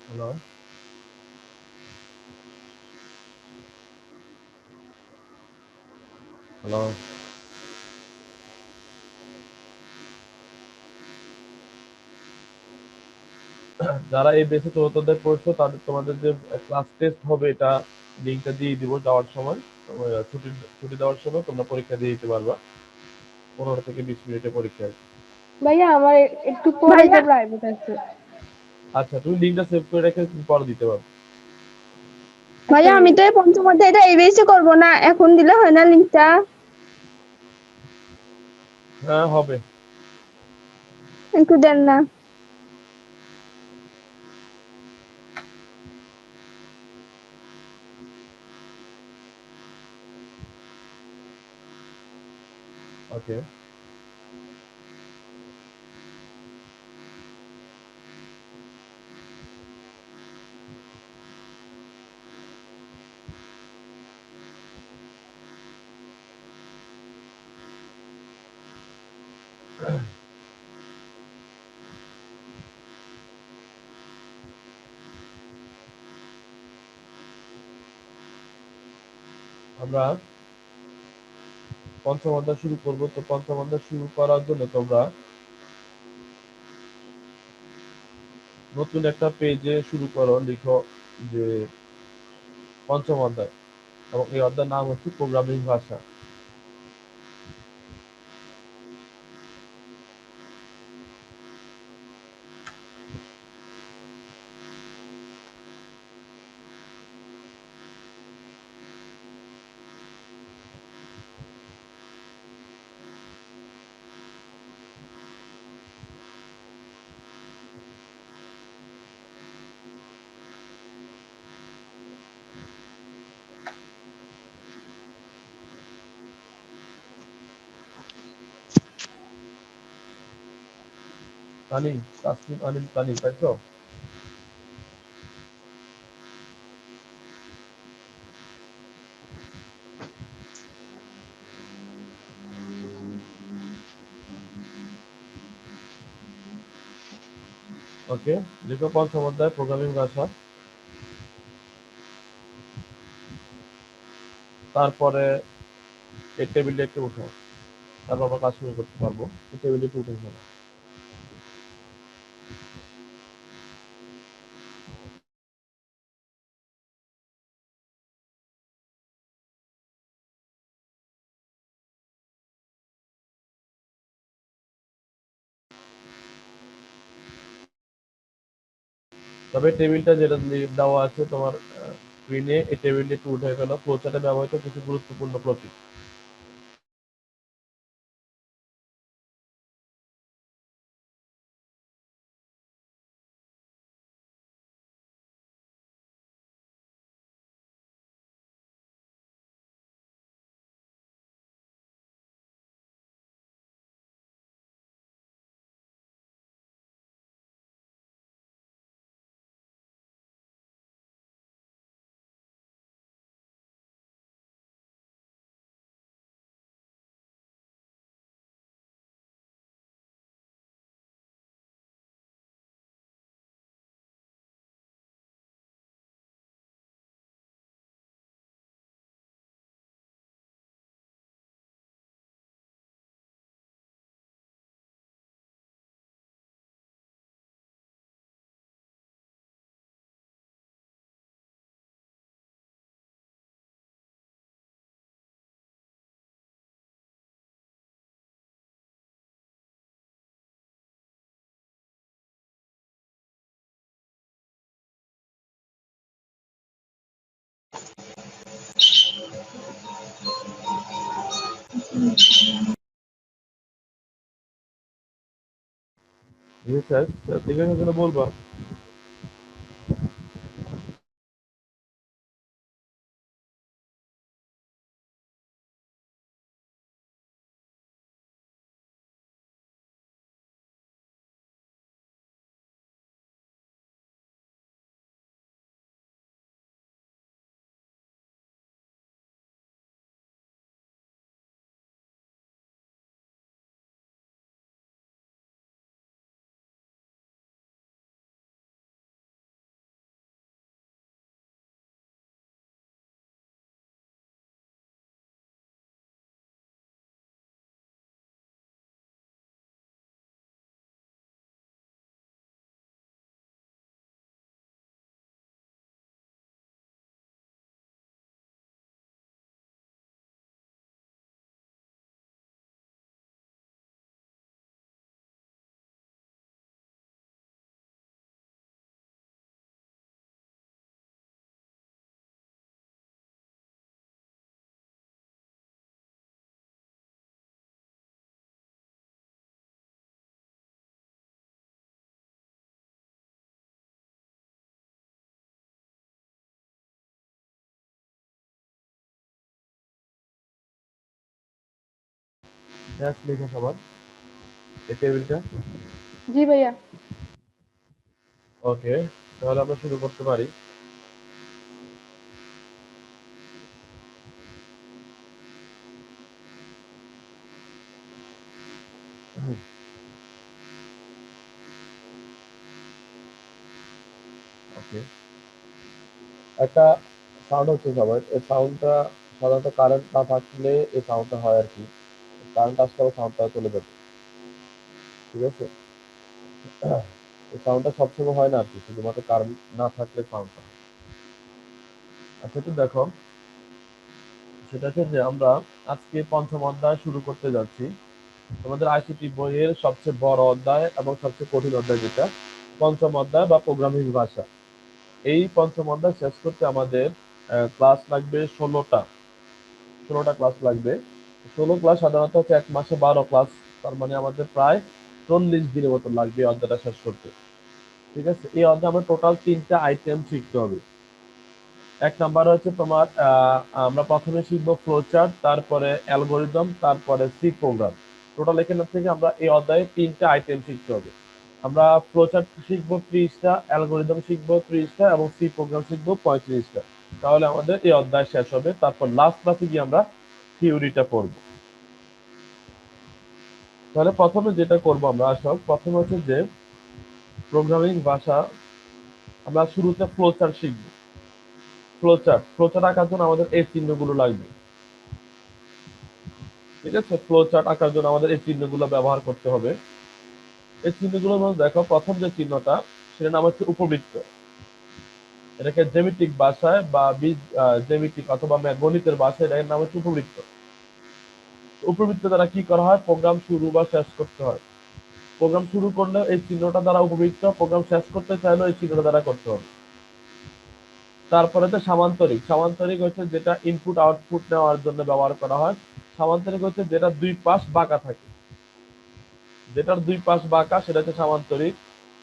Hello, hello. যারা এই বেসে চতুর্থ পড়ছো তাদের তোমাদের যে ক্লাস টেস্ট হবে এটা লিঙ্কটা দিয়ে দিব যাওয়ার সময়। ছুটি ছুটি দেওয়ার সময় তোমরা পরীক্ষা দিয়ে দিতে পারবা। 15 থেকে 20 মিনিটের পরীক্ষা আর কি। ভাইয়া আমার একটু পরে ভাইয়া একটা প্রাইভেট আছে। আচ্ছা, তুমি লিঙ্কটা সেভ করে রেখে তুমি পরে দিতে পারো। আচ্ছা ভাইয়া আমি তো এই পঞ্চম অধ্যায়টা এই বেসে করবো না, এখন দিলে হয় না লিঙ্কটা? হ্যাঁ, হবে। একটু দেন না। ওকে। আমরা পঞ্চম অধ্যায় শুরু করব। তো পঞ্চম অধ্যায় শুরু করার জন্য তোমরা নতুন একটা পেজে শুরু করো, লিখো যে পঞ্চম অধ্যায়, এবং এই অধ্যায়ের নাম হচ্ছে প্রোগ্রামিং ভাষা। তানিম, তাসনিম, আনিম, তানিম, তাই তো? ওকে, লিখো পঞ্চম অধ্যায় প্রোগ্রামিং ভাষা। তারপরে এই টেবিলটা একটু উঠাও, তারপর আমরা কাজ শুরু করতে পারবো। এই টেবিলটা একটু উঠে ফেলো। তবে টেবিলটা যেটা দেওয়া আছে তোমার স্ক্রিনে, এই টেবিলটা একটু উঠে ফেলো। ফ্লোচার্টে ব্যবহৃত কিছু গুরুত্বপূর্ণ প্রতীক। স্যার, দেখে বলবা। ম্যাথ লেখা সবার এই টেবিলটা। জি ভাইয়া। ওকে, তাহলে আমরা শুরু করতে পারি। ওকে, একটা সাউন্ড হচ্ছে সবার, এই সাউন্ডটা সাধারণত কারেন্ট না থাকলে এই সাউন্ডটা হয় আর কি। কারেন্ট আসলে সাউন্ডটা চলে যাবে, ঠিক আছে? এই সাউন্ডটা সবসময় হয় না আর কি, শুধুমাত্র কারেন্ট না থাকলে সাউন্ডটা। আচ্ছা, একটু দেখো, সেটা হচ্ছে যে আমরা আজকে পঞ্চম অধ্যায় শুরু করতে যাচ্ছি। তোমাদের আইসিটি বইয়ের সবচেয়ে বড় অধ্যায় এবং সবচেয়ে কঠিন অধ্যায় যেটা পঞ্চম অধ্যায় বা প্রোগ্রামিং ভাষা। এই পঞ্চম অধ্যায় শেষ করতে আমাদের ক্লাস লাগবে 16টা ক্লাস লাগবে। 16 ক্লাস সাধারণত হচ্ছে এক মাসে 12 ক্লাস, তার মানে আমাদের প্রায় 40 দিনের মতো লাগবে এই অধ্যায়টা শেষ করতে। ঠিক আছে, এই অধ্যায়ে আমরা টোটাল 3টা আইটেম শিখতে হবে। এক নাম্বার হচ্ছে তোমার আমরা প্রথমে শিখবো ফ্লোচার্ট, তারপরে অ্যালগোরিদম, তারপরে সি প্রোগ্রাম। টোটাল এখান থেকে আমরা এই অধ্যায়ে 3টা আইটেম শিখতে হবে। আমরা ফ্লোচার্ট শিখবো 30টা, অ্যালগোরিদম শিখবো 30টা এবং সি প্রোগ্রাম শিখবো 35টা। তাহলে আমাদের এই অধ্যায় শেষ হবে। তারপর লাস্ট ক্লাসে গিয়ে আমরা থিওরিটা পড়বো। তাহলে প্রথমে যেটা করবো আমরা আসল প্রথমে হচ্ছে যে প্রোগ্রামিং ভাষা আমরা শুরুতে ফ্লোচার্ট শিখবো। ফ্লোচার্ট আঁকার জন্য আমাদের এই চিহ্নগুলো লাগবে। ঠিক আছে, ফ্লো চার্ট আঁকার জন্য আমাদের এই চিহ্নগুলো ব্যবহার করতে হবে। এই চিহ্নগুলোর মধ্যে দেখো, প্রথম যে চিহ্নটা সেটার নাম হচ্ছে উপবৃত্ত। এটাকে জ্যামিতিক ভাষায় বা জ্যামিতিক অথবা গণিতের ভাষায় এটার নাম হচ্ছে উপবৃত্ত। উপবৃত্ত দ্বারা কি করা হয়? প্রোগ্রাম শুরু বা শেষ করতে হয়। প্রোগ্রাম শুরু করলে এই চিহ্নটা দ্বারা উপবৃত্ত, প্রোগ্রাম শেষ করতে চাইলেও এই চিহ্নটা দ্বারা করতে হবে। তারপরে হচ্ছে সামান্তরিক। সামান্তরিক হচ্ছে যেটা ইনপুট আউটপুট নেওয়ার জন্য ব্যবহার করা হয়। সামান্তরিক হচ্ছে যেটা দুই পাশ বাঁকা থাকে। যেটার দুই পাশ বাঁকা সেটা হচ্ছে সামান্তরিক,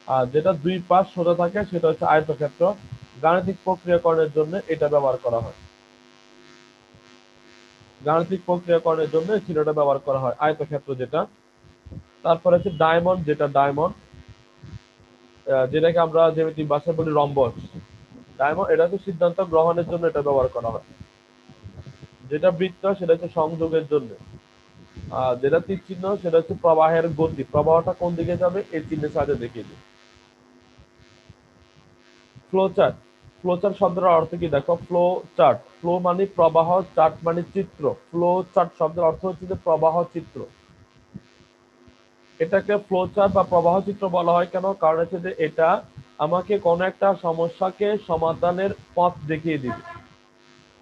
আর যেটা দুই পাশ সোজা থাকে সেটা হচ্ছে আয়তক্ষেত্র। গাণিতিক প্রক্রিয়াকরণের জন্য এটা ব্যবহার করা হয়। গাণিতিক প্রক্রিয়াকরণের জন্য এই চিহ্নটা ব্যবহার করা হয়, আয়তক্ষেত্র যেটা। তারপরে হচ্ছে ডায়মন্ড, যেটাকে আমরা জ্যামিতিক ভাষায় বলি রম্বস। ডায়মন্ড এটা হচ্ছে সিদ্ধান্ত গ্রহণের জন্য এটা ব্যবহার করা হয়। যেটা বৃত্ত সেটা হচ্ছে সংযোগের জন্য। আর যেটা তীর চিহ্ন সেটা হচ্ছে প্রবাহের গতি, প্রবাহটা কোন দিকে যাবে এই চিহ্নের সাহায্যে দেখিয়ে দিই। ফ্লোচার্ট। ফ্লোচার্ট শব্দের অর্থ কি দেখো, ফ্লো চার্ট, ফ্লো মানে প্রবাহ, চার্ট মানে চিত্র। ফ্লো চার্ট শব্দের অর্থ হচ্ছে যে প্রবাহ চিত্র। এটাকে ফ্লো চার্ট বা প্রবাহ চিত্র বলা হয় কেন? কারণ হচ্ছে যে এটা আমাকে কোনো একটা সমস্যাকে সমাধানের পথ দেখিয়ে দিবে।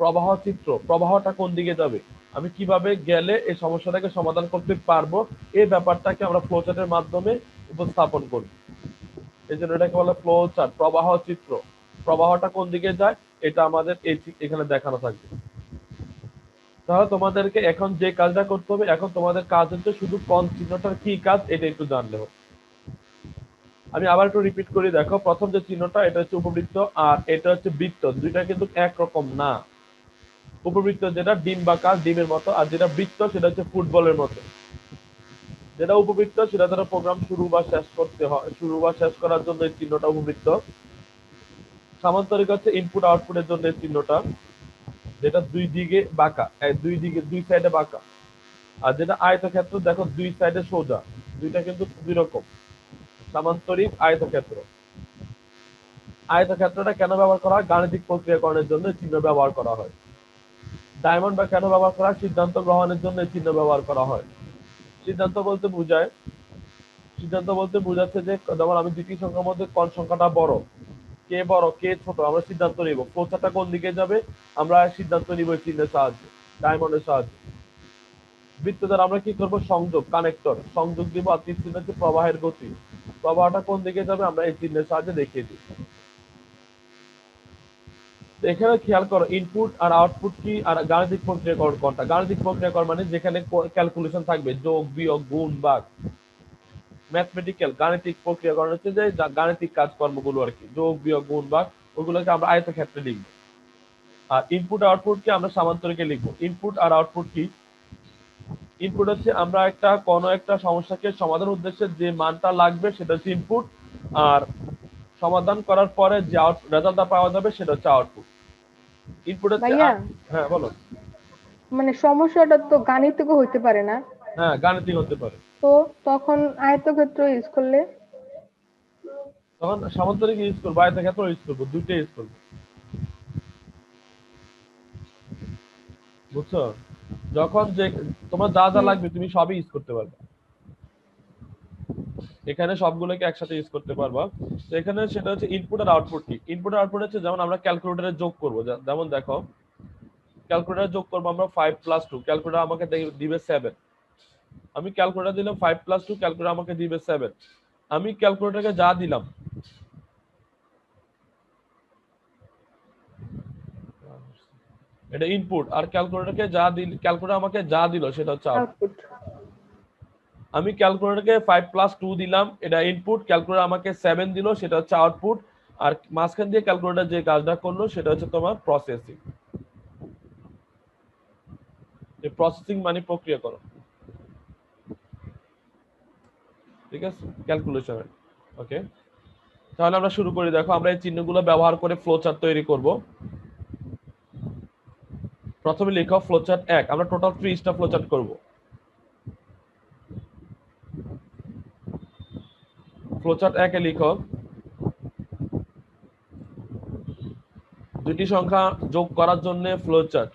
প্রবাহ চিত্র, প্রবাহটা কোন দিকে যাবে, আমি কিভাবে গেলে এই সমস্যাটাকে সমাধান করতে পারবো, এই ব্যাপারটাকে আমরা ফ্লো চার্টের মাধ্যমে উপস্থাপন করি। এই জন্য এটাকে বলে ফ্লো চার্ট, প্রবাহ চিত্র। প্রবাহটা কোন দিকে যায় এটা আমাদের এখানে দেখানো থাকবে। তাহলে তোমাদেরকে এখন যে কাজটা করতে হবে, এখন তোমাদের কাজ হচ্ছে শুধু কোন চিহ্নটার কি কাজ এটা একটু জানলে হবে। আমি আবার একটু রিপিট করি, দেখো প্রথম যে চিহ্নটা এটা হচ্ছে উপবৃত্ত, আর এটা হচ্ছে বৃত্ত, দুইটা কিন্তু একরকম না। উপবৃত্ত যেটা ডিম বাঁকা, ডিমের মতো, আর যেটা বৃত্ত সেটা হচ্ছে ফুটবলের মতো। যেটা উপবৃত্ত সেটা দ্বারা প্রোগ্রাম শুরু বা শেষ করতে হয়, শুরু বা শেষ করার জন্য এই চিহ্নটা উপবৃত্ত। সামান্তরিক হচ্ছে ইনপুট আউটপুটের জন্য এই চিহ্নটা, যেটা দুই দিকে বাঁকা, দুই দিকে দুই সাইডে বাঁকা। আর যেটা আয়তক্ষেত্র দেখো দুই সাইডে সোজা, দুইটা কিন্তু দুই রকম। সামান্তরিক, আয়তক্ষেত্র। আয়তক্ষেত্রটা কেন ব্যবহার করা হয়? গাণিতিক প্রক্রিয়াকরণের জন্য এই চিহ্ন ব্যবহার করা হয়। ডায়মন্ড বা কেন ব্যবহার করা হয়? সিদ্ধান্ত গ্রহণের জন্য এই চিহ্ন ব্যবহার করা হয়। সিদ্ধান্ত বলতে বোঝায়, সিদ্ধান্ত বলতে বোঝাচ্ছে যে যেমন আমি দুটি সংখ্যার মধ্যে কোন সংখ্যাটা বড়, কে বড় কে ছোট, আমরা সিদ্ধান্ত নিব। প্রচারটা কোন দিকে যাবে আমরা সিদ্ধান্ত নিব এই চিহ্নের সাহায্যে, ডায়মন্ডের সাহায্যে। বৃত্ত দ্বারা আমরা কি করব? সংযোগ, কানেক্টর, সংযোগ দিব। আর তীর চিহ্ন হচ্ছে প্রবাহের গতি, প্রবাহটা কোন দিকে যাবে আমরা এই চিহ্নের সাহায্যে দেখিয়ে দিই। এখানে খেয়াল করো, ইনপুট আর আউটপুট কি আর গাণিতিক প্রক্রিয়াকরণ কোনটা? গাণিতিক প্রক্রিয়াকরণ মানে যেখানে ক্যালকুলেশন থাকবে, যোগ বিয়োগ গুণ ভাগ। ম্যাথমেটিক্যাল গাণিতিক প্রক্রিয়াকরণ হচ্ছে যে গাণিতিক কাজকর্মগুলো আর কি, যোগ বিয়োগ গুণ ভাগ, ওগুলোকে আমরা আয়তক্ষেত্রে লিখবো। আর ইনপুট আউটপুট কে আমরা সামান্তরিকে লিখবো। ইনপুট আর আউটপুট কি? ইনপুট হচ্ছে আমরা কোনো একটা সমস্যাকে সমাধানের উদ্দেশ্যে যে মানটা লাগবে সেটা হচ্ছে ইনপুট, আর সমাধান করার পরে যে রেজাল্টটা পাওয়া যাবে সেটা হচ্ছে আউটপুট। ইনপুট হচ্ছে ভাইয়া হ্যাঁ বলো। মানে সমস্যাটা তো গাণিতিক হইতে পারে না, হ্যাঁ গাণিতিক হতে পারে। তো তখন আয়তক্ষেত্র ইউজ করলে? তখন সামান্তরিক ইউজ করবো, আয়তক্ষেত্র ইউজ করবো, দুইটাই ইউজ করবো। বুঝছো? যখন যে তোমার যা যা লাগবে তুমি সবই ইউজ করতে পারবে, এখানে সবগুলোকে একসাথে ইউজ করতে পারবা। তো এখানে সেটা হচ্ছে ইনপুট আর আউটপুট। কি ইনপুট আর আউটপুট হচ্ছে যেমন আমরা ক্যালকুলেটরে যোগ করবো, যেমন দেখো ক্যালকুলেটরে যোগ করবো আমরা 5+2, ক্যালকুলেটর আমাকে দিবে 7। আমি ক্যালকুলেটর দিলাম 5+2, ক্যালকুলেটর আমাকে দিবে 7। আমি ক্যালকুলেটরকে যা দিলাম, এটা ইনপুট, আর ক্যালকুলেটরকে যা দিল, ক্যালকুলেটর আমাকে যা দিল সেটা হচ্ছে আউটপুট। আউটপুট। আমি ক্যালকুলেটরকে 5+2 দিলাম, এটা ইনপুট, ক্যালকুলেটর আমাকে 7 দিল, সেটা হচ্ছে আউটপুট। আর মাঝখান দিয়ে ক্যালকুলেটর যে কাজটা করলো সেটা হচ্ছে তোমার প্রসেসিং। এই প্রসেসিং মানে প্রক্রিয়াকরণ, ঠিক আছে, ক্যালকুলেশন। ওকে, তাহলে আমরা শুরু করি। দেখো আমরা এই চিহ্নগুলো ব্যবহার করে ফ্লোচার্ট তৈরি করব। প্রথমে লিখো ফ্লোচার্ট 1, আমরা টোটাল 30টা ফ্লোচার্ট করব। ফ্লোচার্ট 1 এ লিখো দুটি সংখ্যা যোগ করার জন্য ফ্লোচার্ট।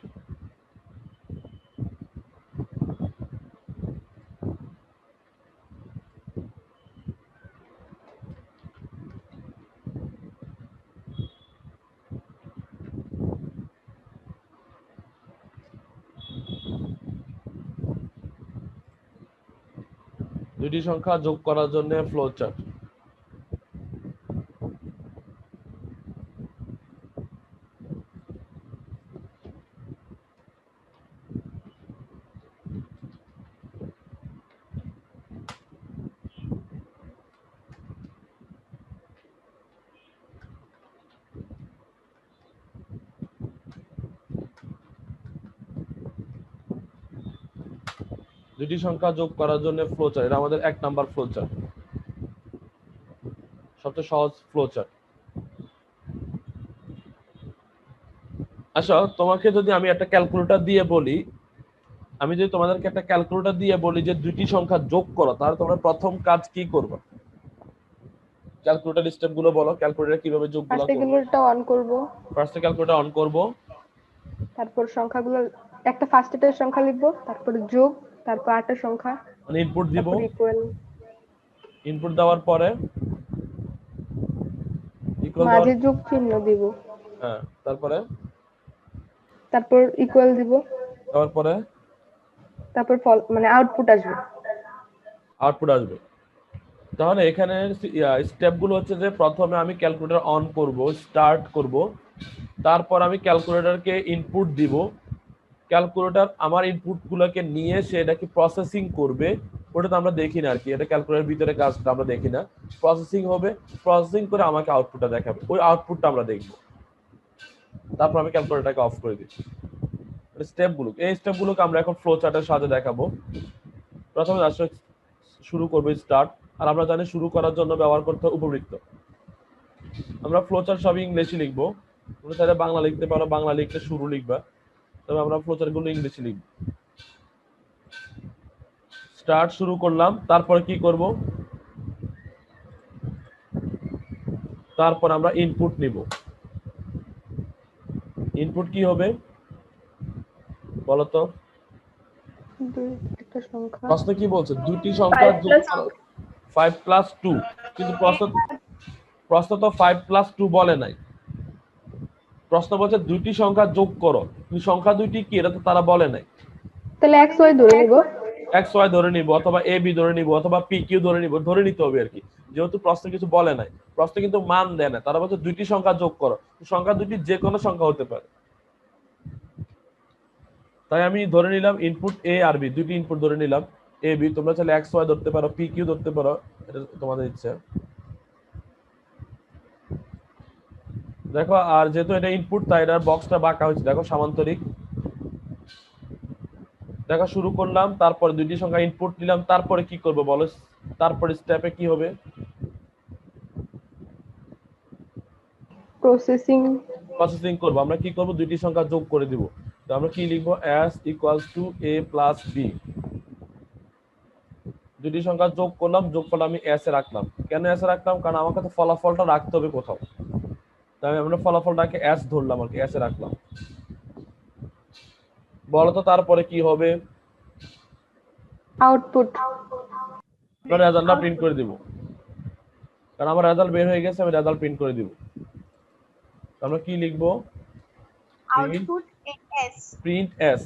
দুটি সংখ্যা যোগ করার জন্য ফ্লোচার্ট। দুটি সংখ্যা যোগ করার জন্য ফ্লোচার্ট, এটা আমাদের 1 নাম্বার ফ্লোচার্ট, সবচেয়ে সহজ ফ্লোচার্ট। আচ্ছা, তোমাকে যদি আমি একটা ক্যালকুলেটর দিয়ে বলি, আমি যদি তোমাদেরকে একটা ক্যালকুলেটর দিয়ে বলি যে দুটি সংখ্যা যোগ করো, তাহলে তোমরা প্রথম কাজ কি করবে? ক্যালকুলেটর স্টেপ গুলো বলো, ক্যালকুলেটর কিভাবে যোগগুলো ফার্স্টে করব। ক্যালকুলেটরটা অন করব, ফার্স্টে ক্যালকুলেটর অন করব, তারপর সংখ্যাগুলো একটা ফার্স্টের সংখ্যা লিখবো, তারপর যোগ, তারপর আরেকটা সংখ্যা, মানে ইনপুট দিব। তারপর ইকুয়াল, ইনপুট দেওয়ার পরে ইকুয়াল দেওয়ার, মাঝে যোগ চিহ্ন দিব, হ্যাঁ তারপরে তারপর ইকুয়াল দিব, দেওয়ার পরে তারপর ফল মানে আউটপুট আসবে। আউটপুট আসবে। তাহলে এখানে স্টেপ গুলো হচ্ছে যে প্রথমে আমি ক্যালকুলেটর অন করব, স্টার্ট করব, তারপর আমি ক্যালকুলেটরকে ইনপুট দিব, ক্যালকুলেটর আমার ইনপুট গুলোকে নিয়ে সে এটাকে প্রসেসিং করবে। ওটা তো আমরা দেখি না আর কি, এটা ক্যালকুলেটরের ভিতরে কাজটা আমরা দেখি না। প্রসেসিং হবে, প্রসেসিং করে আমাকে আউটপুটটা দেখাবে, ওই আউটপুটটা আমরা দেখব। তারপর আমি ক্যালকুলেটরটাকে অফ করে দিচ্ছি। স্টেপগুলো, এই স্টেপগুলোকে আমরা এখন ফ্লো চার্টের সাথে দেখাবো। প্রথমে আসলে শুরু করবো স্টার্ট, আর আমরা জানি শুরু করার জন্য ব্যবহার করতে হয় উপবৃত্ত। আমরা ফ্লো চার্ট সবই ইংলিশে লিখবো, তোমরা চাইলে বাংলা লিখতে পারো, বাংলা লিখতে শুরু লিখবা, তবে আমরা ফ্লো চার্ট গুলো ইংলিশে লিখব। স্টার্ট শুরু করলাম, তারপরে কি করব, তারপর আমরা ইনপুট নিব। ইনপুট কি হবে বলতো? একটা সংখ্যা, প্রশ্ন কি বলছে? দুটি সংখ্যা যোগ 5+2, কিন্তু প্রশ্ন তো 5+2 বলে নাই, প্রশ্ন বলছে দুটি সংখ্যা যোগ করো, কিন্তু সংখ্যা দুইটি কি এটা তো তারা বলে নাই। তাহলে এক্স ওয়াই ধরে নিব, এক্স ওয়াই ধরে নিব, অথবা এ বি ধরে নিব, অথবা পি কিউ ধরে নিব, ধরে নিতে হবে আর কি, যেহেতু প্রশ্ন কিছু বলে নাই। প্রশ্ন কিন্তু মান দেয় না, তারা বলছে দুইটি সংখ্যা যোগ করো, সংখ্যা দুইটি যে কোনো সংখ্যা হতে পারে। তাই আমি ধরে নিলাম ইনপুট এ আর বি, দুইটি ইনপুট ধরে নিলাম, এ বি। তোমরা চাইলে এক্স ওয়াই ধরতে পারো, পি কিউ ধরতে পারো, এটা তোমাদের ইচ্ছা। দেখো, আর যেহেতু এটা ইনপুট তাই এটার বক্সটা বাঁকা হয়েছে, দেখো সামান্তরিক। দেখা শুরু করলাম, তারপরে দুইটি সংখ্যা ইনপুট নিলাম, তারপরে কি করব বলো? তারপরে স্টেপে কি হবে? প্রসেসিং। প্রসেসিং করব। আমরা কি করব? দুইটি সংখ্যা যোগ করে দিব। তো আমরা কি লিখব? s = a + b। দুটি সংখ্যা যোগ করলাম, যোগফলটা আমি s এ রাখলাম। কেন s এ রাখলাম? কারণ আমাকে তো ফলাফলটা রাখতে হবে কোথাও, তাই আমরা ফলাফলটাকে s ধরলাম আর কি, s এ রাখলাম। বলো তো তারপরে কি হবে? আউটপুট। আমরা রেজাল্টটা প্রিন্ট করে দিব, কারণ আমার রেজাল্ট বের হয়ে গেছে, আমি রেজাল্ট প্রিন্ট করে দিব। আমরা কি লিখব? Output S. Print s।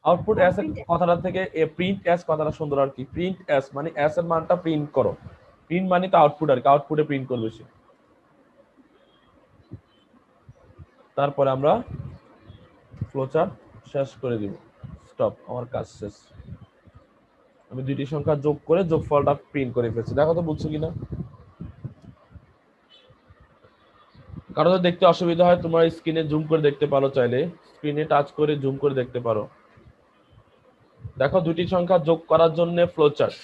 Output s এর কথাটা থেকে প্রিন্ট s কথাটা সুন্দর আর কি। প্রিন্ট s মানে s এর মানটা প্রিন্ট করো। প্রিন্ট মানে তো আউটপুট আর কি, আউটপুটে প্রিন্ট করবে সে। তারপরে আমরা ফ্লোচার্ট শেষ করে দিব। স্টপ, আমার কাজ শেষ। আমি দুইটি সংখ্যা যোগ করে যোগফলটা প্রিন্ট করে ফেলছি। দেখো তো বুঝছো কিনা? কারো যদি দেখতে অসুবিধা হয় তোমরা স্ক্রিনে জুম করে দেখতে পারো, চাইলে স্ক্রিনে টাচ করে জুম করে দেখতে পারো। দেখো দুটি সংখ্যা যোগ করার জন্য ফ্লোচার্ট।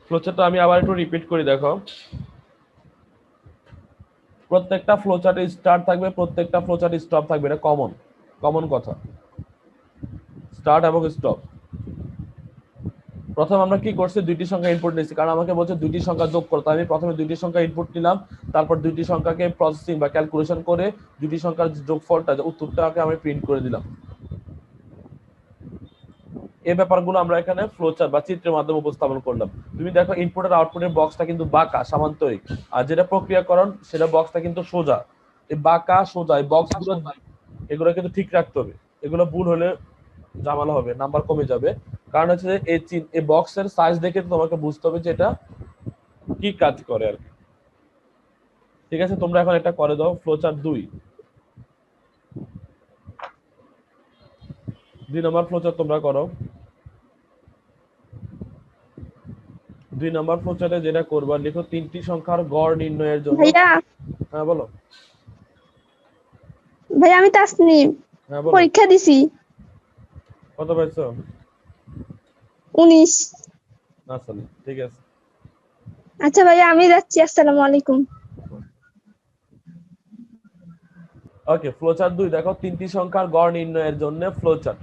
ফ্লোচার্টটা আমি আবার একটু রিপিট করি, দেখো। প্রত্যেকটা ফ্লোচার্টে স্টার্ট থাকবে, প্রত্যেকটা ফ্লোচার্টে স্টপ থাকবে, এটা কমন কমন কথা। স্টার্ট এবং স্টপ। প্রথম আমরা কি করছি? দুইটি সংখ্যা ইনপুট নিয়েছি, কারণ আমাকে বলছে দুইটি সংখ্যা যোগ করতে। আমি প্রথমে দুইটি সংখ্যা ইনপুট নিলাম, তারপর দুইটি সংখ্যাকে প্রসেসিং বা ক্যালকুলেশন করে দুইটি সংখ্যার যোগফলটা, উত্তরটাকে আমি প্রিন্ট করে দিলাম। এই ব্যাপারগুলো আমরা এখানে ফ্লোচার্ট বা চিত্রের মাধ্যমে উপস্থাপন করলাম। তুমি দেখো ইনপুট আর আউটপুটের বক্সটা কিন্তু বাঁকা সামান্তরিক, আর যেটা প্রক্রিয়াকরণ সেটা বক্সটা কিন্তু সোজা। এই বাঁকা সোজা এই বক্সগুলো, এগুলো কিন্তু ঠিক রাখতে হবে। এগুলো ভুল হলে ঝামেলা হবে, নাম্বার কমে যাবে। কারণ হচ্ছে যে এই বক্সের সাইজ দেখে তোমাকে বুঝতে হবে যে এটা কি কাজ করে আর কি। ঠিক আছে, তোমরা এখন এটা করে দাও। ফ্লোচার্ট 2 নম্বর ফ্লোচার্ট তোমরা করো। 2 নম্বর ফ্লোচার্টে যেটা করবা, লিখো তিনটি সংখ্যার গড় নির্ণয়ের জন্য। ভাইয়া হ্যাঁ বলো। ভাইয়া আমি তাসনিম, হ্যাঁ বলো। পরীক্ষা দিছি কত পাইছো? 19। আসলে ঠিক আছে। আচ্ছা ভাইয়া আমি যাচ্ছি, আসসালামু আলাইকুম। ওকে, ফ্লোচার্ট 2 দেখো তিনটি সংখ্যার গড় নির্ণয়ের জন্য ফ্লোচার্ট।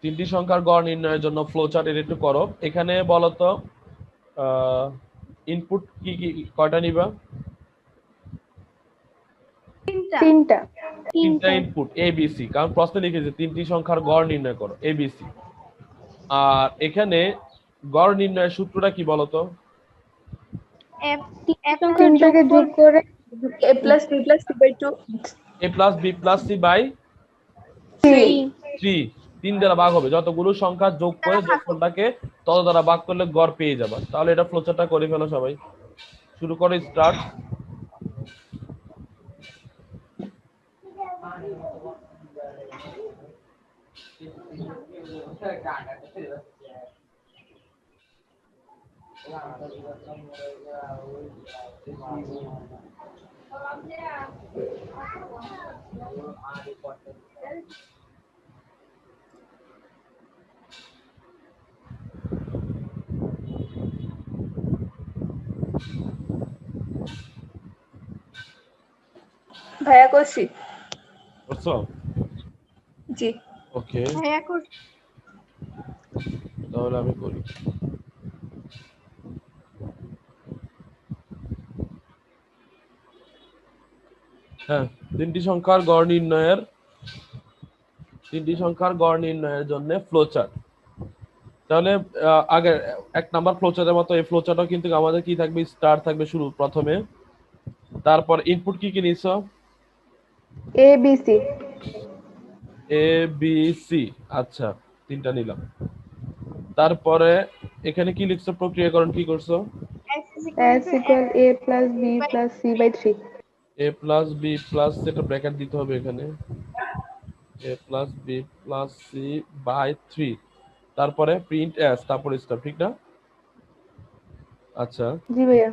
তিনটি সংখ্যার গড় নির্ণয়ের জন্য ফ্লোচার্ট, এটা একটু করো। এখানে বলো তো ইনপুট কি কি কয়টা নিবা? তিনটা। তিনটা ইনপুট এ বি সি, কারণ প্রশ্নে লিখেছে তিনটি সংখ্যার গড় নির্ণয় করো, এ বি সি। আর এখানে গড় নির্ণয়ের সূত্রটা কি বলতো? তিনটাকে যোগ করে a plus b plus c by 2 a plus B plus C by 3 3। 3 দ্বারা ভাগ হবে, যতগুলো সংখ্যা যোগ করে যোগফলটাকে তত দ্বারা ভাগ করলে গড় পেয়ে যাবে। তাহলে এটা ফ্লোচার্টটা করে ফেলো সবাই। শুরু করো, স্টার্ট। ভাইয়া করছি। করছো? জি ওকে, ভাইয়া করছি। তাহলে আমি করি। হ্যাঁ, তিনটি সংখ্যার গড় নির্ণয়ের জন্য ফ্লোচার্ট। তাহলে আগে এক নাম্বার ফ্লোচার্টের মতো এই ফ্লোচার্টও কিন্তু আমাদের কি থাকবে? স্টার থাকবে শুরু প্রথমে। তারপর ইনপুট কি কি নিছো? A B C. A B C, আচ্ছা তিনটা নিলাম। তারপরে এখানে কি লিখছো? প্রক্রিয়াকরণ কি করছো? S equal a plus b plus c by 3. A plus B plus, এটা ব্র্যাকেট দিতে হবে এখানে, a plus B plus C by 3। তারপরে প্রিন্ট এস, তারপরে স্টপ, ঠিক না? আচ্ছা, জি ভাইয়া।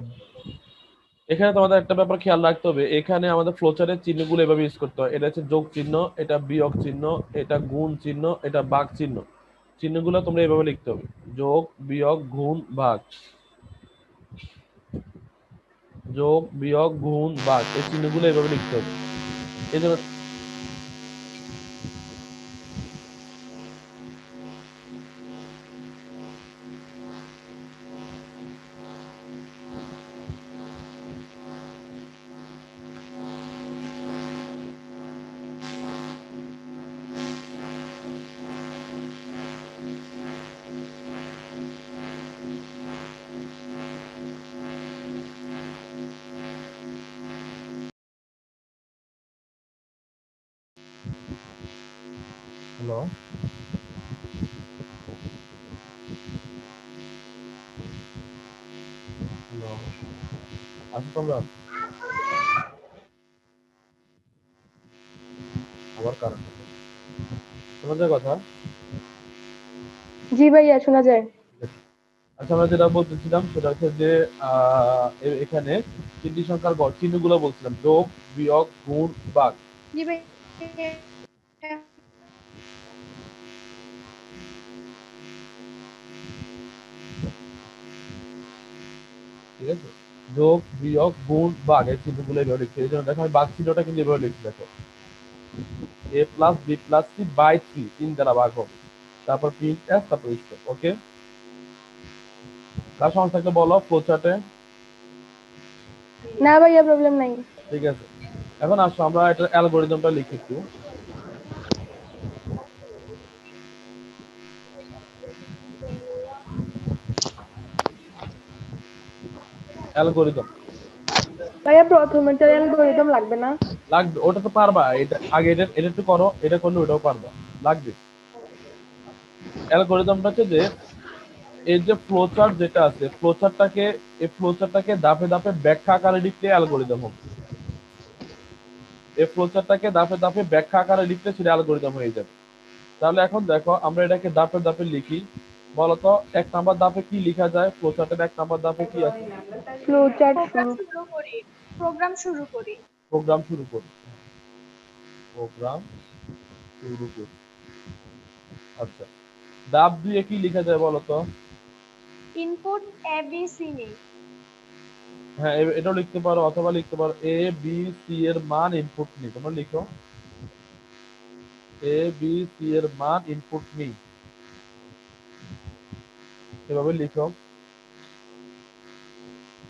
এখানে তোমাদের একটা ব্যাপার খেয়াল রাখতে হবে, এখানে আমাদের ফ্লোচার্টের চিহ্নগুলো এভাবে ইউজ করতে হয়। এটা হচ্ছে যোগ চিহ্ন, এটা বিয়োগ চিহ্ন, এটা গুণ চিহ্ন, এটা ভাগ চিহ্ন। চিহ্নগুলো তোমরা এভাবে লিখতে হবে, যোগ বিয়োগ গুণ ভাগ, যোগ বিয়োগ গুণ ভাগ, এই চিহ্নগুলো এভাবে লিখতে হবে। এই জন্য হ্যালো, হ্যালো, আছো তোমরা? আবার কারণ তোমাদের কথা। জি ভাইয়া, শোনা যায়। আচ্ছা, আমরা যেটা বলতেছিলাম সেটা হচ্ছে যে এখানে তিনটি সংখ্যার গড় চিহ্নগুলো বলছিলাম, যোগ বিয়োগ গুণ ভাগ। জি ভাই। ঠিক আছে, যোগ বিয়োগ গুণ ভাগ এই চিহ্নগুলো এভাবে লিখছি। এই জন্য দেখো আমি ভাগ চিহ্নটা কিন্তু এভাবে লিখছি, দেখো a plus B plus C by 3, 3 দ্বারা ভাগ হবে, তারপর প্রিন্ট এস, তারপর স্কোয়ার। ওকে, তার সমস্যা একটা বলো ফ্লোচার্টে। না ভাইয়া, প্রবলেম নাই। ঠিক আছে, এখন আসো আমরা এটা অ্যালগরিদমটা লিখি একটু। অ্যালগরিদম ভাইয়া, প্রথমেটার অ্যালগরিদম লাগবে না? লাগবে, ওটা তো পারবা, এটা আগে এটা একটু করো, এটা করলে ওটাও পারবা, লাগবে। অ্যালগরিদমটা হচ্ছে যে এই যে ফ্লোচার্ট যেটা আছে, এই ফ্লোচার্টটাকে ধাপে ধাপে ব্যাখ্যা আকারে লিখলে অ্যালগরিদম হবে। এই ফ্লোচার্টটাকে ধাপে ধাপে ব্যাখ্যা আকারে লিখলে সেটা অ্যালগরিদম হয়ে যাবে। তাহলে এখন দেখো আমরা এটাকে ধাপে ধাপে লিখি। বলতো 1 নাম্বার ধাপে কি লেখা যায়? ফ্লোচার্টের 1 নাম্বার ধাপে কি আছে? ফ্লো চার্ট প্রোগ্রাম শুরু। শুরু করি প্রোগ্রাম শুরু করি প্রোগ্রাম শুরু করি, প্রোগ্রাম শুরু করি। আচ্ছা, ধাপ 2 কি লেখা যায় বলতো? ইনপুট এ বি সি নেই। হ্যাঁ, এটাও লিখতে পারো, অথবা লিখতে পারো এ বি সি এর মান ইনপুট নি। তোমরা লিখো এ বি সি এর মান ইনপুট নি, এভাবে লিখো।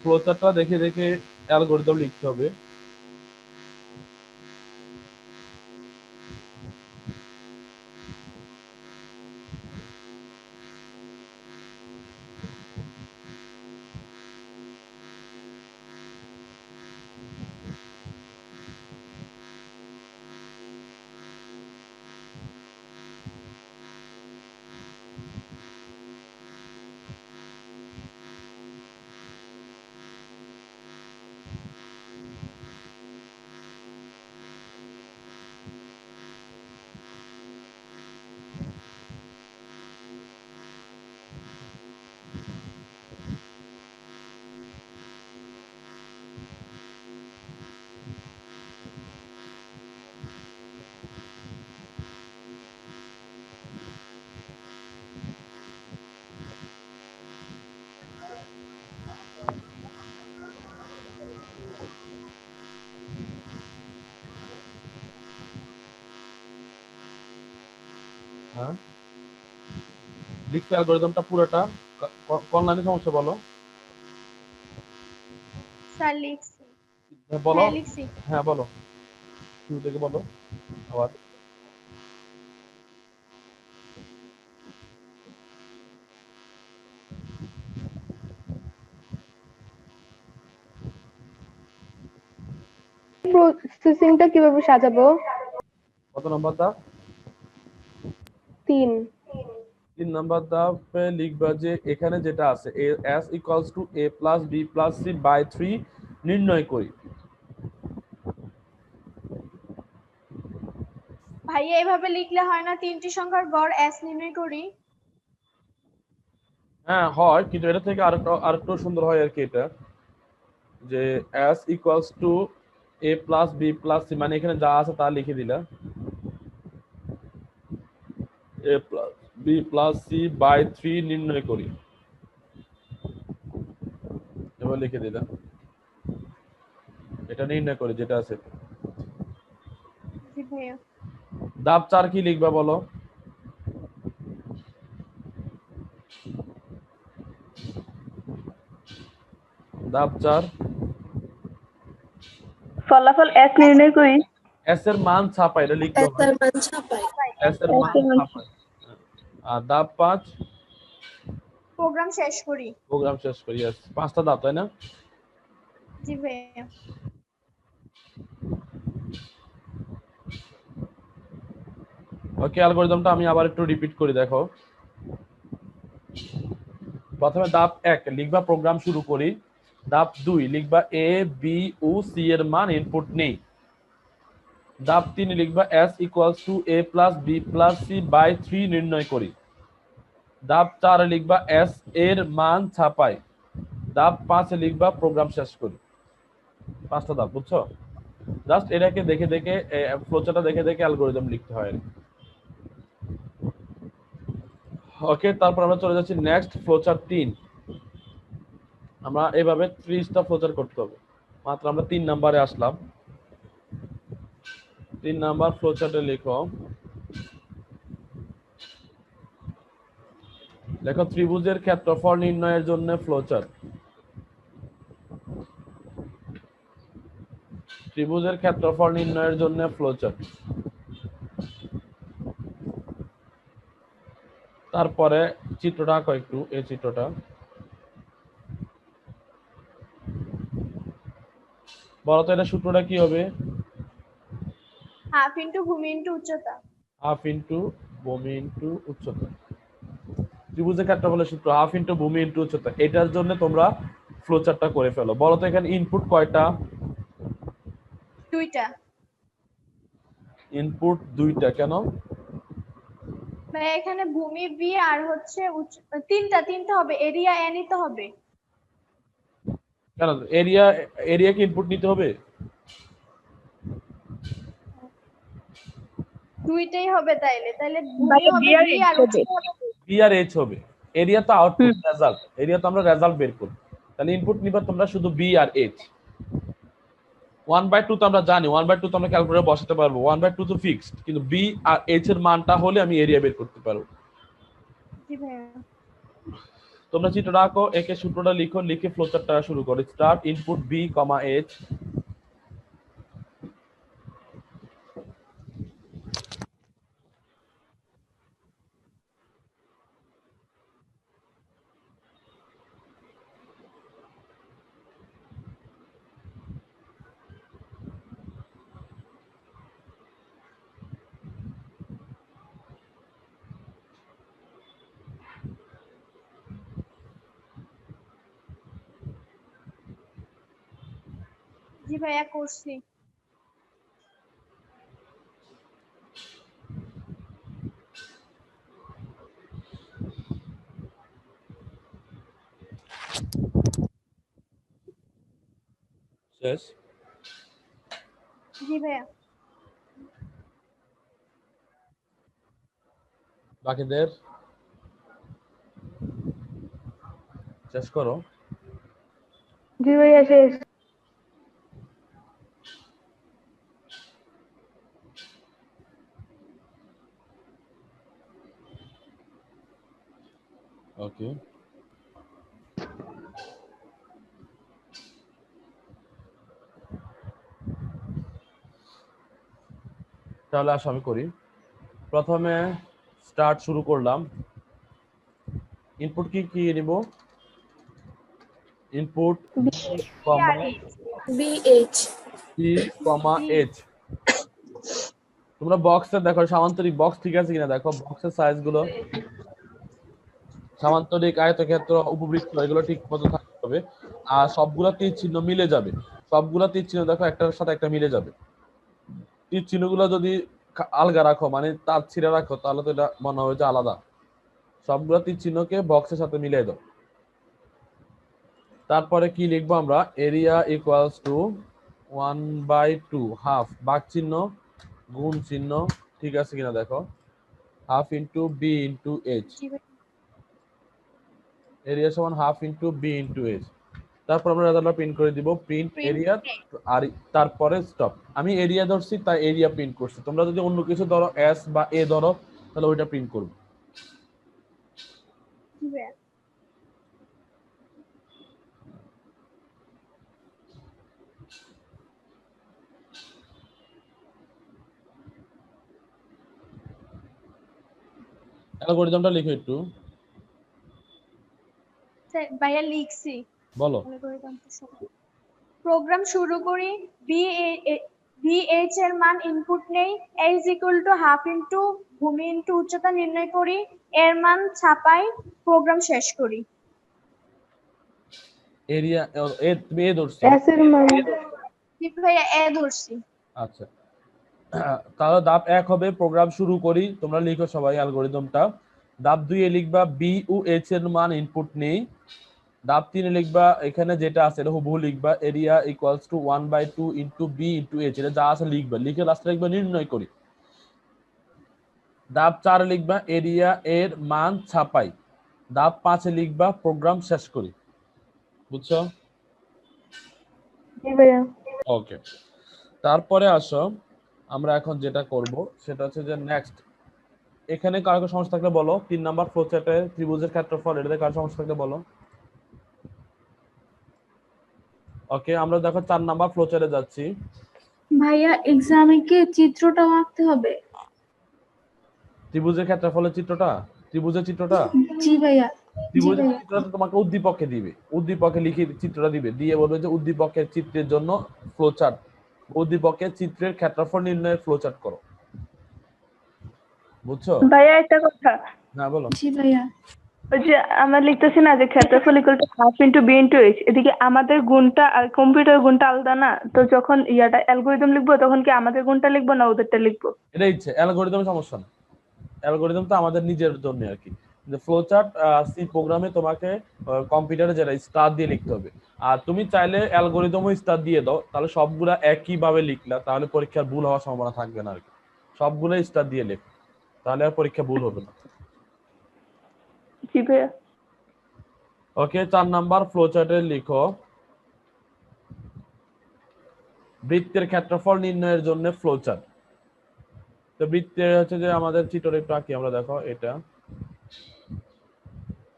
ফ্লোচার্টটা দেখে দেখে অ্যালগরিদম লিখতে হবে। হ্যাঁ, লিখতে অ্যালগরিদমটা পুরোটা। কোন লাইনে সমস্যা বলো? স্যার লিখছি। হ্যাঁ বলো। হ্যাঁ লিখছি। হ্যাঁ বলো, শুরু থেকে বলো আবার। প্রসেসিংটা কিভাবে সাজাবো? কত নাম্বার ধাপ? 3। 3 নাম্বার ধাপে লিখবা যে এখানে যেটা আছে S equals to A plus B plus C by 3 নির্ণয় করি। ভাইয়া এভাবে লিখলে হয় না, তিনটি সংখ্যার গড় এস নির্ণয় করি। হ্যাঁ হয়, কিন্তু এটা থেকে আরেকটু আরেকটু সুন্দর হয় আর কি। এটা যে s equals to a plus b plus c, মানে এখানে যা আছে তা লিখে দিলা, a plus b plus c by 3 নির্ণয় করি, এবার লিখে দিলা, এটা নির্ণয় করি যেটা আছে। জি ভাইয়া। ধাপ 4 কি লিখবা বলো? ধাপ 4 ফলাফল S নির্ণয় করি। s এর মান ছাপাই, এটা লিখতে হবে, s এর মান ছাপাই। আর ধাপ 5 প্রোগ্রাম শেষ করি। প্রোগ্রাম শেষ করি। yes, 5টা ধাপ তাই না? জি ভাইয়া। ওকে, অ্যালগরিদমটা আমি আবার একটু রিপিট করি, দেখো। প্রথমে ধাপ 1 লিখবা প্রোগ্রাম শুরু করি। ধাপ 2 লিখবা a b ও c এর মান ইনপুট নেই। ধাপ 3 লিখবা s equals to a plus b plus c by 3 নির্ণয় করি। ধাপ 4 লিখবা s এর মান ছাপাই। ধাপ 5 লিখবা প্রোগ্রাম শেষ করি। 5টা ধাপ, বুঝছো? জাস্ট এটাকে দেখে দেখে, ফ্লোচার্টটা দেখে দেখে অ্যালগরিদম লিখতে হয়। ওকে, তারপর আমরা চলে যাচ্ছি নেক্সট ফ্লোচার্ট 3। আমরা এভাবে 30টা ফ্লোচার্ট করতে হবে। মাত্র আমরা 3 নম্বরে আসলাম। 3 নাম্বার ফ্লোচার্টে লিখো, দেখো ত্রিভুজের ক্ষেত্রফল নির্ণয়ের জন্য ফ্লোচার্ট। ত্রিভুজের ক্ষেত্রফল নির্ণয়ের জন্য ফ্লোচার্ট। তারপরে চিত্রটা আঁকো একটু, এই চিত্রটা। বলো তো এটা সূত্রটা কি হবে? হাফ ইন্টু ভূমি ইন্টু উচ্চতা। হাফ ইন্টু ভূমি ইন্টু উচ্চতা। ত্রিভুজের ক্ষেত্রফলের সূত্র হাফ ইন্টু ভূমি ইন্টু উচ্চতা। এটার জন্য তোমরা ফ্লোচার্টটা করে ফেলো। বলো তো এখানে ইনপুট কয়টা? 2টা। ইনপুট 2টা, কেন? ভাই এখানে ভূমি বি আর হচ্ছে 3টা হবে, এরিয়া এ নিতে হবে। কেন এরিয়াকে ইনপুট নিতে হবে? 2টাই হবে তাইলে ভূমি হবে বি আর উচ্চতা হবে বি আর এইচ হবে। এরিয়া তো আউটপুট, রেজাল্ট। এরিয়া তো আমরা রেজাল্ট বের করি। তাহলে ইনপুট নিবা তোমরা শুধু বি আর এইচ। 1/2 তো আমরা জানি, 1/2 তো আমরা ক্যালকুলেটরে বসাতে পারবো, 1/2 তো ফিক্সড, কিন্তু বি আর এইচ এর মানটা হলে আমি এরিয়া বের করতে পারবো। জি ভাইয়া। তোমরা চিত্রটা আঁকো, একে সূত্রটা লিখো, লিখে ফ্লোচার্টটা শুরু করো। Start input b comma h. জি ভাইয়া করছি। শেষ? জি ভাইয়া। বাকিদের শেষ করো। জি ভাইয়া শেষ। ওকে, তাহলে আসো আমি করি। প্রথমে স্টার্ট শুরু করলাম। ইনপুট কি কি নিব? ইনপুট কমা BH সি কমা এইচ। তোমরা বক্সে দেখো সামান্তরিক বক্স ঠিক আছে কিনা দেখো, বক্সের সাইজ গুলো সামান্তরিক, আয়তক্ষেত্র, উপবৃত্ত এগুলো ঠিক মতো থাকতে হবে। আর সবগুলা তীর চিহ্ন মিলে যাবে। সবগুলা তীর চিহ্ন দেখো একটার সাথে একটা মিলে যাবে। তীর চিহ্নগুলো যদি আলগা রাখো, মানে তার ছিঁড়ে রাখো, তাহলে তো এটা মনে হবে যে আলাদা। সবগুলা তীর চিহ্নকে বক্সের সাথে মিলিয়ে দাও। তারপরে কি লিখবো আমরা, এরিয়া ইকুয়ালস টু 1/2 হাফ, ভাগ চিহ্ন গুণ চিহ্ন, ঠিক আছে কিনা দেখো, half into B into h, জি ভাইয়া। এরিয়া সমান half into B into h. তারপর আমরা রেজাল্টটা প্রিন্ট করে দিব, প্রিন্ট Print এরিয়া, আর তারপরে স্টপ। আমি এরিয়া ধরছি তাই এরিয়া প্রিন্ট করছি, তোমরা যদি অন্য কিছু ধরো এস বা এ ধরো তাহলে ওইটা প্রিন্ট করবে। জি ভাইয়া। অ্যালগরিদমটা লিখো একটু, স্যার ভাইয়া লিখছি। বলো। প্রোগ্রাম শুরু করি, বিএইচ এর মান ইনপুট নেই, a is equal to half into ভূমি ইনটু উচ্চতা নির্ণয় করি, এর মান ছাপাই, প্রোগ্রাম শেষ করি। এরিয়া এ তুমি এ ধরছো, এস এর মান জি ভাইয়া এ ধরছি। আচ্ছা। তাহলে ধাপ 1 হবে প্রোগ্রাম শুরু করি, তোমরা লিখো সবাই অ্যালগরিদমটা। ধাপ 2 এ লিখবা বি ও এইচ এর মান ইনপুট নেই। ধাপ 3 এ লিখবা এখানে যেটা আছে এটা হুবহু লিখবা, area equals to 1/2 into B into H, এটা যা আছে লিখবা, লিখে লাস্টে লিখবা নির্ণয় করি। ধাপ 4 এ লিখবা এরিয়া এর মান ছাপাই। ধাপ 5 এ লিখবা প্রোগ্রাম শেষ করি। বুঝছো? জি ভাইয়া। ওকে, তারপরে আসো আমরা এখন যেটা করব সেটা হচ্ছে যে নেক্সট, এখানে কারো সমস্যা থাকলে বলো। 3 নাম্বার ফ্লোচার্টে ত্রিভুজের ক্ষেত্রফল, এটাতে কারো সমস্যা থাকলে বলো। ওকে, আমরা দেখো 4 নাম্বার ফ্লোচার্টে যাচ্ছি। ভাইয়া এক্সামে কি চিত্রটাও আঁকতে হবে? ত্রিভুজের ক্ষেত্রফলের চিত্রটা, ত্রিভুজের চিত্রটা, জি ভাইয়া। জি ত্রিভুজের ভাইয়া। চিত্রটা তোমাকে উদ্দীপকে দিবে, উদ্দীপকে লিখে চিত্রটা দিবে, দিয়ে বলবে যে উদ্দীপকের চিত্রের জন্য ফ্লোচার্ট, উদ্দীপকের চিত্রের ক্ষেত্রফল নির্ণয়ের ফ্লোচার্ট করো। বুঝছো? ভাইয়া একটা কথা, না বলো। জি ভাইয়া। ওই যে আমরা লিখতেছি না যে ক্ষেত্রফল equal to half into B into H, এদিকে আমাদের গুণটা আর কম্পিউটার গুণটা আলাদা না, তো যখন ইয়াটা অ্যালগোরিদম লিখবো তখন কি আমাদের গুণটা লিখবো না ওদেরটা লিখবো? এটা ইচ্ছে অ্যালগরিদম সমস্যা না, অ্যালগরিদম তো আমাদের নিজের জন্য আর কি। যে ফ্লোচার্ট সি প্রোগ্রামে তোমাকে কম্পিউটারে যেটা স্টার দিয়ে লিখতে হবে, আর তুমি চাইলে অ্যালগরিদমও স্টার দিয়ে দাও, তাহলে সবগুলা একই ভাবে লিখলা, তাহলে পরীক্ষার ভুল হওয়ার সম্ভাবনা থাকবে না আর কি। সবগুলো স্টার দিয়ে লেখ, তাহলে আর পরীক্ষা ভুল হবে না। জি ভাইয়া। ওকে, 4 নাম্বার ফ্লোচার্টে লিখো বৃত্তের ক্ষেত্রফল নির্ণয়ের জন্য ফ্লোচার্ট। তো বৃত্তের হচ্ছে যে আমাদের চিত্র একটু আঁকি আমরা, দেখো এটা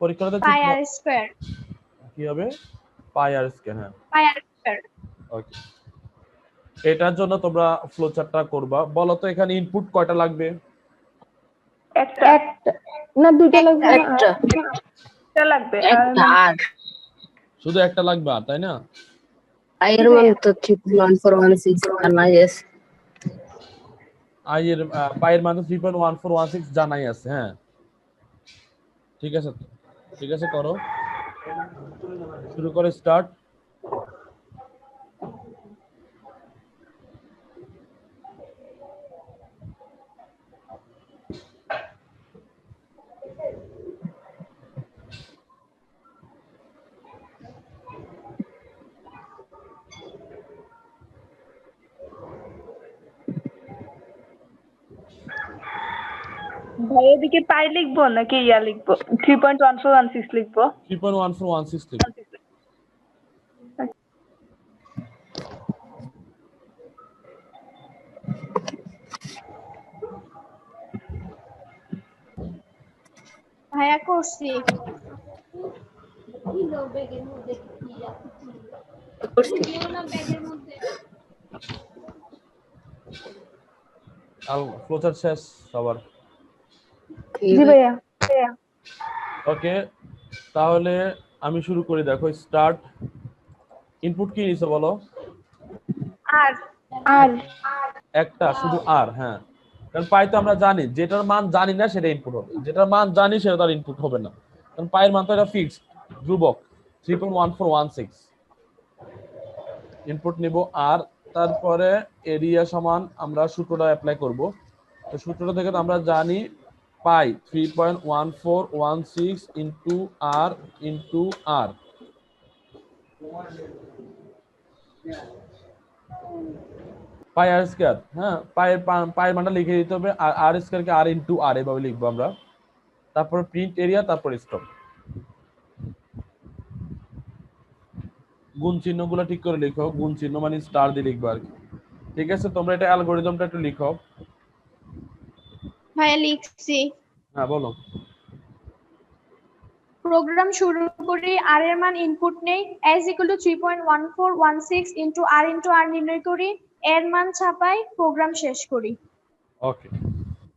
পরীক্ষাতে পাই আর স্কয়ার, কি হবে, পাই আর স্কয়ার, হ্যাঁ পাই আর স্কয়ার। ওকে। এটার জন্য তোমরা ফ্লোচার্টটা করবা। বলো তো এখানে ইনপুট কয়টা লাগবে? একটা একটা না দুইটা লাগবে না? একটা লাগবে আর শুধু একটা লাগবে, আর তাই না? আয়ের মান তো 3.1416 জানাই আছে। আই এর পায়ের মান 3.1416 জানাই আছে, হ্যাঁ ঠিক আছে, ঠিক আছে করো, শুরু করে স্টার্ট। ভাই এদিকে পাই লিখবো নাকি ইয়া লিখবো, 3.1416 লিখবো? 3.1416 লিখো। ভাইয়া করছি। আর ফ্লোচার্ট শেষ সবার? জি ভাইয়া। ওকে, তাহলে আমি শুরু করি, দেখো স্টার্ট। ইনপুট কি নিছো বলো? আর আর একটা শুধু আর, হ্যাঁ, কারণ পাই তো আমরা জানি, যেটার মান জানি না সেটা ইনপুট হবে, যেটার মান জানি সেটা তার ইনপুট হবে না, কারণ পায়ের মান তো এটা ফিক্সড ধ্রুবক 3.1416। ইনপুট নিব আর, তারপরে এরিয়া সমান আমরা সূত্রটা অ্যাপ্লাই করব। তো সূত্রটা থেকে তো আমরা জানি পাই 3.1416 ইনটু আর ইনটু আর, পাই আর স্কয়ার, হ্যাঁ পায়ের মানটা লিখে দিতে হবে, আর আর স্কয়ারকে আর ইনটু আর এভাবে লিখবো আমরা। তারপর প্রিন্ট এরিয়া, তারপর স্টপ। গুণ চিহ্নগুলো ঠিক করে লিখো, গুণ চিহ্ন মানে স্টার দিয়ে লিখবো আর কি। ঠিক আছে, তোমরা এটা অ্যালগরিদমটা একটু লিখো। ভাইয়া লিখছি। হ্যাঁ বলো। প্রোগ্রাম শুরু করি, আর এর মান ইনপুট নেই, s = 3.1416 ইনটু আর নির্ণয় করি, এর মান ছাপাই, প্রোগ্রাম শেষ করি। ওকে,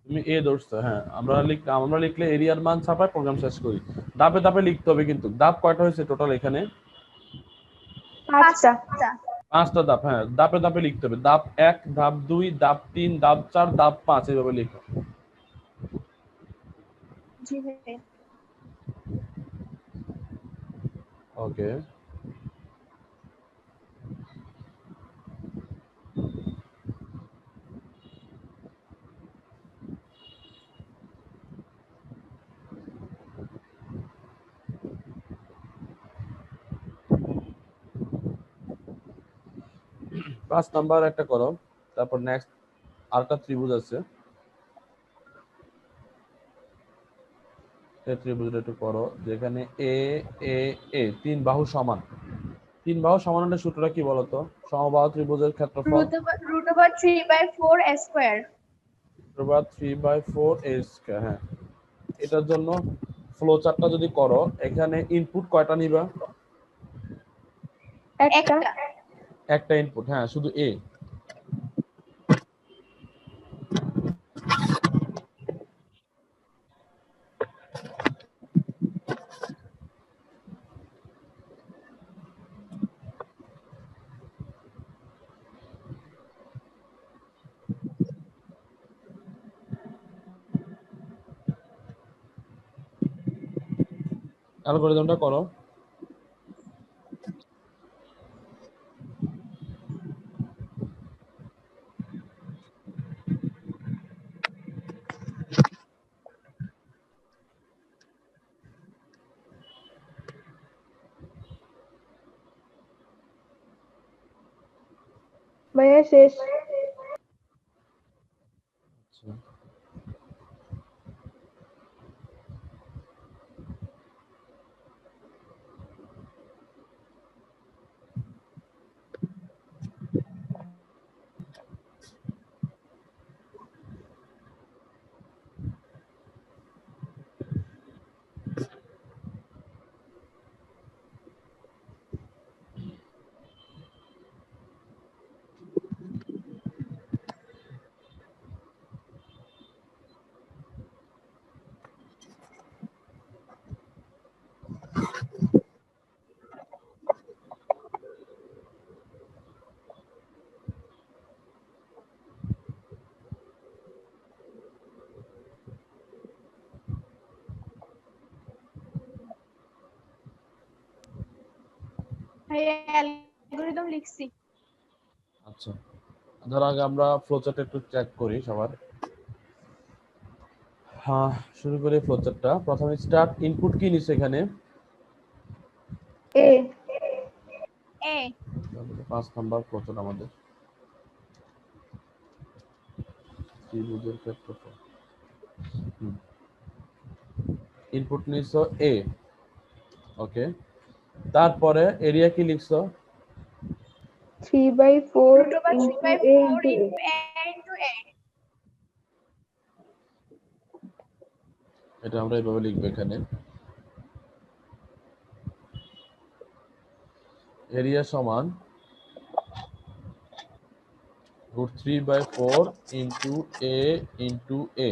তুমি এ ধরছো, হ্যাঁ আমরা লিখলে এরিয়ার মান ছাপাই, প্রোগ্রাম শেষ করি। ধাপে ধাপে লিখতে হবে কিন্তু। ধাপ কয়টা হয়েছে টোটাল এখানে? 5টা। 5টা ধাপ, হ্যাঁ ধাপে ধাপে লিখতে হবে। ধাপ 1, ধাপ 2, ধাপ 3, ধাপ 4, ধাপ 5 এভাবে লিখো। জি ভাইয়া। ওকে, পাঁচ নাম্বার একটা করো, তারপর নেক্সট আরেকটা ত্রিভুজ আছে, এই ত্রিভুজটা একটু করো, যেখানে এ এ এ তিন বাহু সমান। তিন বাহু সমান হলে সূত্রটা কি বলতো? সমবাহু ত্রিভুজের ক্ষেত্রফল √3/4 স্কয়ার। √3/4 a square. হ্যাঁ, এটার জন্য ফ্লো চার্টটা যদি করো, এখানে ইনপুট কয়টা নিবা? একটা। একটা ইনপুট, হ্যাঁ শুধু এ। অ্যালগরিদমটা করো। ভাইয়া শেষ। আচ্ছা, ভাইয়া অ্যালগরিদম লিখছি। আচ্ছা, ধরো আগে আমরা ফ্লোচার্ট একটু চেক করি সবার। হ্যাঁ, শুরু করি ফ্লোচার্টটা। প্রথমে স্টার্ট, ইনপুট কি নিছে এখানে? এ। এ 5 নাম্বার ফ্লোচার্ট আমাদের ত্রিভুজের ক্ষেত্রফল। ইনপুট নিছো এ, ওকে। তারপরে এরিয়া কি লিখছো? 3/4 √3/4 into a into a. Into a. এটা আমরা এইভাবে লিখবো এখানে। এরিয়া সমান √3/4 ইনটু এ ইনটু এ।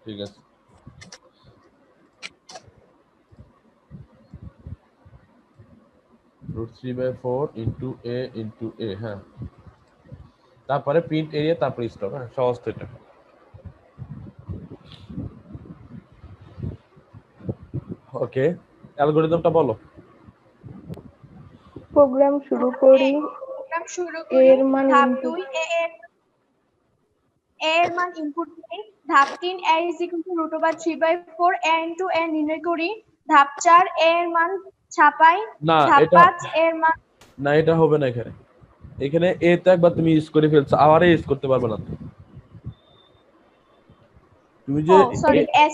ঠিক আছে, √3/4 ইনটু এ ইনটু এ। হ্যাঁ, তারপরে প্রিন্ট এরিয়া, তারপরে স্টপ। হ্যাঁ, সহজ তো এটা। ওকে, অ্যালগরিদমটা বলো। প্রোগ্রাম শুরু করি, প্রোগ্রাম শুরু করি, এর মান ধাপ ইনপুট। 2 এর মান ইনপুট নেই, ধাপ 3 a = √3/4 a ইনটু a নির্ণয় করি, ধাপ 4 এর মান ছাপাই, না, ধাপ এটা 5 এর মান না এটা হবে না এখানে। এখানে এ তো একবার তুমি ইউজ করে ফেলছো, আবার ইউজ করতে পারবে না তো। তুমি যে সরি এস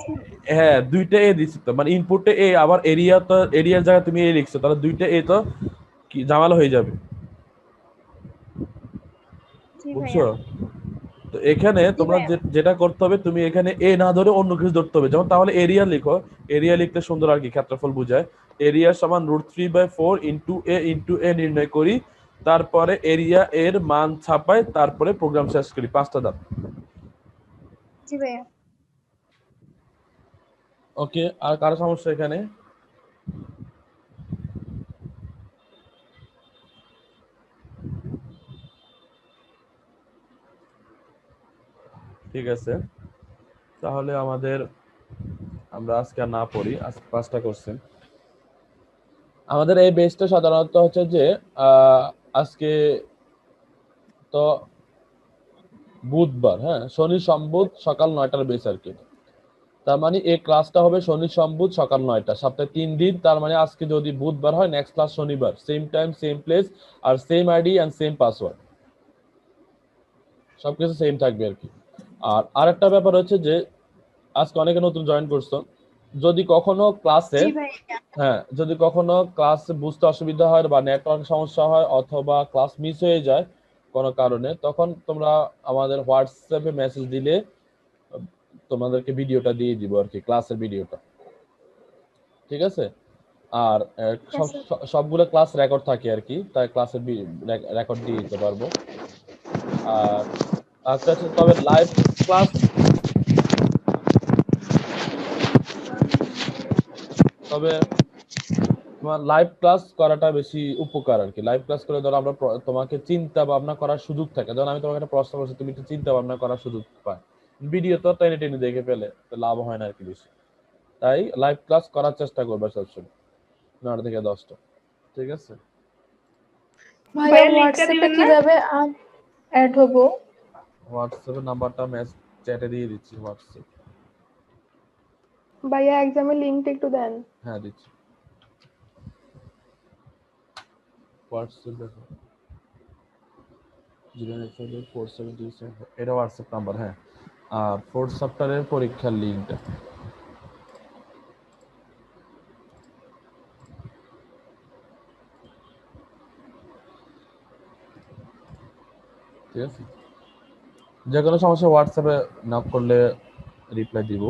হ্যাঁ দুইটা এ দিচ্ছি তো, মানে ইনপুটে এ আবার এরিয়া, তো এরিয়ার জায়গায় তুমি এ লিখছো, তাহলে দুইটা এ তো কি ঝামেলা হয়ে যাবে, জি বুঝছো? ভাইয়া তো এখানে তোমরা ভাইয়া। যেটা করতে হবে, তুমি এখানে এ না ধরে অন্য কিছু ধরতে হবে। যেমন তাহলে এরিয়া লিখো, এরিয়া লিখতে সুন্দর আর কি ক্ষেত্রফল বোঝায়। এরিয়া সমান √3/4 ইন্টু এ নির্ণয় করি, তারপরে এরিয়া এর মান ছাপাই, তারপরে প্রোগ্রাম শেষ করি। 5টা ধাপ। জি ভাইয়া। ওকে, আর কারো সমস্যা এখানে? ঠিক আছে, তাহলে আমরা আজকে আর না পড়ি, আজকে 5টা কোশ্চেন। আমাদের এই বেসটা সাধারণত হচ্ছে যে আজকে তো বুধবার, হ্যাঁ, শনি সোমবুধ সকাল 9টার বেস আর কি। তার মানে এই ক্লাসটা হবে শনি সোমবুধ সকাল 9টা, সপ্তাহে 3 দিন। তার মানে আজকে যদি বুধবার হয়, নেক্সট ক্লাস শনিবার, সেম টাইম সেম প্লেস, আর same ID and same password, সবকিছু সেম থাকবে আর কি। আর আরেকটা ব্যাপার হচ্ছে যে আজকে অনেকে নতুন জয়েন করছো, যদি কখনো ক্লাসে জি ভাইয়া। হ্যাঁ যদি কখনো ক্লাস বুঝতে অসুবিধা হয় বা নেটওয়ার্ক সমস্যা হয় অথবা ক্লাস মিস হয়ে যায় কোনো কারণে, তখন তোমরা আমাদের হোয়াটসঅ্যাপে মেসেজ দিলে তোমাদেরকে ভিডিওটা দিয়ে দিব আর কি, ক্লাসের ভিডিওটা। ঠিক আছে? আর সবগুলো ক্লাস রেকর্ড থাকে আর কি, তাই ক্লাসের রেকর্ড দিয়ে দিতে পারবো। আর একটা হচ্ছে তবে লাইভ ক্লাস, তবে তোমার লাইভ ক্লাস করাটা বেশি উপকার আর কি। লাইভ ক্লাস করে ধরো আমরা তোমাকে চিন্তা ভাবনা করার সুযোগ থাকে, ধরো আমি তোমাকে একটা প্রশ্ন করছি, তুমি একটু চিন্তা ভাবনা করার সুযোগ পাই। ভিডিও তো টেনে টেনে দেখে ফেলে তো লাভ হয় না আর কি বেশি। তাই লাইভ ক্লাস করার চেষ্টা করবে সবসময় 9টা থেকে 10টা। ঠিক আছে? ভাইয়া হোয়াটসঅ্যাপে কিভাবে অ্যাড হবো? হোয়াটসঅ্যাপের নাম্বারটা চ্যাটে দিয়ে দিচ্ছি। হোয়াটসঅ্যাপ ভাইয়া এক্সামের লিঙ্কটা একটু দেন। হ্যাঁ দিচ্ছি। হোয়াটসঅ্যাপ দেখো 0854727, এটা হোয়াটসঅ্যাপ নাম্বার। হ্যাঁ, আর 4th চ্যাপ্টারের পরীক্ষার লিঙ্কটা। ঠিক আছে, যে কোনো সমস্যা হোয়াটসঅ্যাপে নক করলে রিপ্লাই দিব।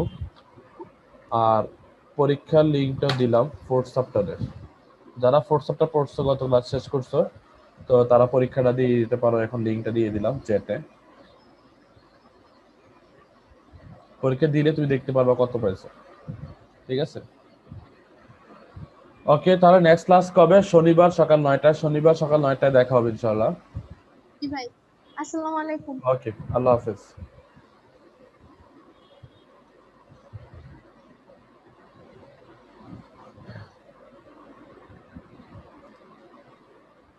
আর পরীক্ষার লিঙ্কটা দিলাম 4th চ্যাপ্টারের। যারা 4th চ্যাপ্টার পড়ছো, গত ক্লাস শেষ করছো, তো তারা পরীক্ষাটা দিয়ে দিতে পারো। এখন লিঙ্কটা দিয়ে দিলাম চ্যাটে। পরীক্ষা দিলে তুমি দেখতে পারবা কত পাইছো। ঠিক আছে? ওকে, তাহলে নেক্সট ক্লাস কবে? শনিবার সকাল 9টায়। শনিবার সকাল 9টায় দেখা হবে ইনশাআল্লাহ। জি ভাই। আসসালামু আলাইকুম। ওকে, আল্লাহ হাফেজ।